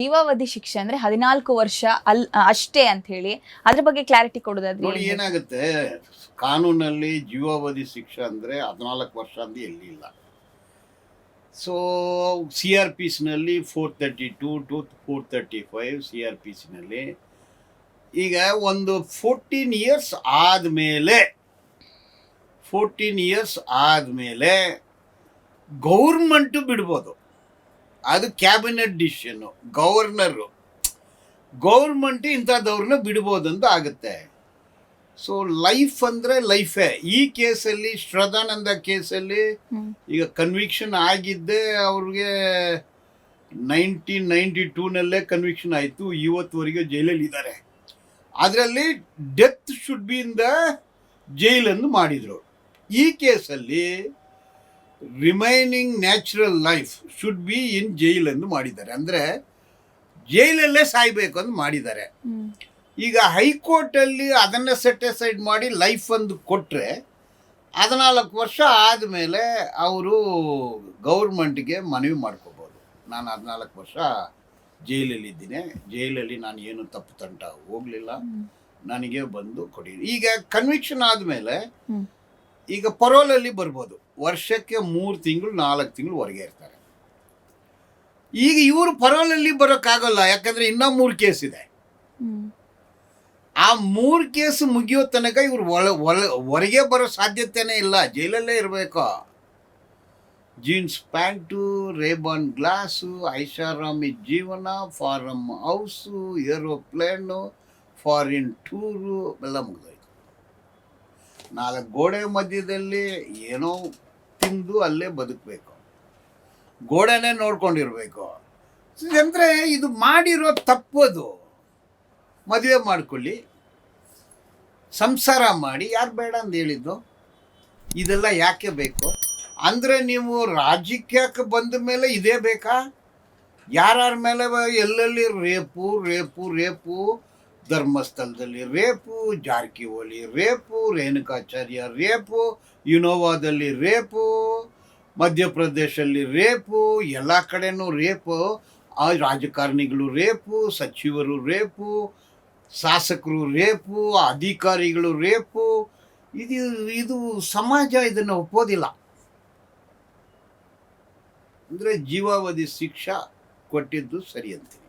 ಜೀವಾವಧಿ ಶಿಕ್ಷೆ ಅಂದ್ರೆ 14 ವರ್ಷ ಅಷ್ಟೇ ಅಂತ ಹೇಳಿ ಅದ್ರ ಬಗ್ಗೆ ಕ್ಲಾರಿಟಿ ಕೊಡೋದಾದ್ರೆ ನೋಡಿ ಏನಾಗುತ್ತೆ, ಕಾನೂನಲ್ಲಿ ಜೀವಾವಧಿ ಶಿಕ್ಷೆ ಅಂದರೆ 14 ವರ್ಷ ಅಂತ ಎಲ್ಲಿ ಇಲ್ಲ. ಸೊ CRPCನಲ್ಲಿ 432 ಟು 435 CRPCನಲ್ಲಿ ಈಗ ಒಂದು 14 ಇಯರ್ಸ್ ಆದಮೇಲೆ ಗೌರ್ಮೆಂಟು ಬಿಡ್ಬೋದು. ಅದು ಕ್ಯಾಬಿನೆಟ್ ಡಿಸಿಷನ್ನು. ಗೌರ್ಮೆಂಟ್ ಇಂಥದ್ದವ್ರನ್ನ ಬಿಡ್ಬೋದು ಅಂತ ಆಗುತ್ತೆ. ಸೊ ಲೈಫ್ ಅಂದರೆ ಲೈಫೇ. ಈ ಕೇಸಲ್ಲಿ ಶ್ರದ್ಧಾನಂದ ಕೇಸಲ್ಲಿ ಈಗ ಕನ್ವಿಕ್ಷನ್ ಆಗಿದ್ದೇ ಅವ್ರಿಗೆ 1992ನಲ್ಲೇ ಕನ್ವಿಕ್ಷನ್ ಆಯಿತು. ಇವತ್ತುವರೆಗೆ ಜೈಲಲ್ಲಿ ಇದ್ದಾರೆ. ಅದರಲ್ಲಿ death should be in the ಜೈಲನ್ನು ಮಾಡಿದರು. ಈ ಕೇಸಲ್ಲಿ remaining natural life should be in jail ಎಂದು ಮಾಡಿದ್ದಾರೆ. ಅಂದರೆ ಜೈಲಲ್ಲೇ ಸಾಯ್ಬೇಕು ಅಂತ ಮಾಡಿದ್ದಾರೆ. ಈಗ ಹೈಕೋರ್ಟಲ್ಲಿ ಅದನ್ನು ಸೆಟಿಸೈಡ್ ಮಾಡಿ ಲೈಫ್ ಒಂದು ಕೊಟ್ಟರೆ 14 ವರ್ಷ ಆದಮೇಲೆ ಅವರು ಗೌರ್ಮೆಂಟ್ಗೆ ಮನವಿ ಮಾಡ್ಕೋಬೋದು. ನಾನು 14 ವರ್ಷ ಜೈಲಲ್ಲಿದ್ದೀನಿ, ಜೈಲಲ್ಲಿ ನಾನು ಏನು ತಪ್ಪು ತಂಟ ಹೋಗಲಿಲ್ಲ, ನನಗೆ ಬಂದು ಕೊಡಿ. ಈಗ ಕನ್ವಿಕ್ಷನ್ ಆದಮೇಲೆ ಈಗ ಪರೋಲಲ್ಲಿ ಬರ್ಬೋದು. ವರ್ಷಕ್ಕೆ 3 ತಿಂಗಳು 4 ತಿಂಗಳು ಹೊರಗೆ ಇರ್ತಾರೆ. ಈಗ ಇವರು ಪರೋಲಲ್ಲಿ ಬರೋಕ್ಕಾಗಲ್ಲ, ಯಾಕಂದರೆ ಇನ್ನೂ 3 ಕೇಸ್ ಇದೆ. ಆ 3 ಕೇಸ್ ಮುಗಿಯೋ ತನಕ ಇವರು ಹೊರಗೆ ಬರೋ ಸಾಧ್ಯತೆನೇ ಇಲ್ಲ, ಜೈಲಲ್ಲೇ ಇರಬೇಕು. ಜೀನ್ಸ್ ಪ್ಯಾಂಟು, ರೇಬಾನ್ ಗ್ಲಾಸು, ಐಷಾರಾಮಿ ಜೀವನ, farm house, aeroplane, foreign tour ಎಲ್ಲ ಮುಗಿದೋಯ್ತು. 4 ಗೋಡೆ ಮಧ್ಯದಲ್ಲಿ ಏನೋ ತಿಂದು ಅಲ್ಲೇ ಬದುಕಬೇಕು, ಗೋಡೆನೇ ನೋಡ್ಕೊಂಡಿರ್ಬೇಕು. ಅಂದರೆ ಇದು ಮಾಡಿರೋ ತಪ್ಪದು. ಮದುವೆ ಮಾಡ್ಕೊಳ್ಳಿ, ಸಂಸಾರ ಮಾಡಿ, ಯಾರು ಬೇಡ ಅಂತ ಹೇಳಿದ್ದು? ಇದೆಲ್ಲ ಯಾಕೆ ಬೇಕು? ಅಂದರೆ ನೀವು ರಾಜಕೀಯಕ್ಕೆ ಬಂದ ಮೇಲೆ ಇದೇ ಬೇಕಾ? ಯಾರ್ಯಾರ ಮೇಲೆ ಎಲ್ಲೆಲ್ಲಿ ರೇಪು, ಧರ್ಮಸ್ಥಳದಲ್ಲಿ rape, Jarkiholi rape, Renukacharya rape, ಇನೋವಾದಲ್ಲಿ ರೇಪು, ಮಧ್ಯಪ್ರದೇಶಲ್ಲಿ ರೇಪು, ಎಲ್ಲ ಕಡೆನೂ ರೇಪು. ರಾಜಕಾರಣಿಗಳು ರೇಪು, ಸಚಿವರು ರೇಪು, ಶಾಸಕರು ರೇಪು, ಅಧಿಕಾರಿಗಳು ರೇಪು. ಇದು ಸಮಾಜ ಇದನ್ನು ಒಪ್ಪೋದಿಲ್ಲ. ಅಂದರೆ ಜೀವಾವಧಿ ಶಿಕ್ಷೆ ಕೊಟ್ಟಿದ್ದು ಸರಿ ಅಂತೀನಿ.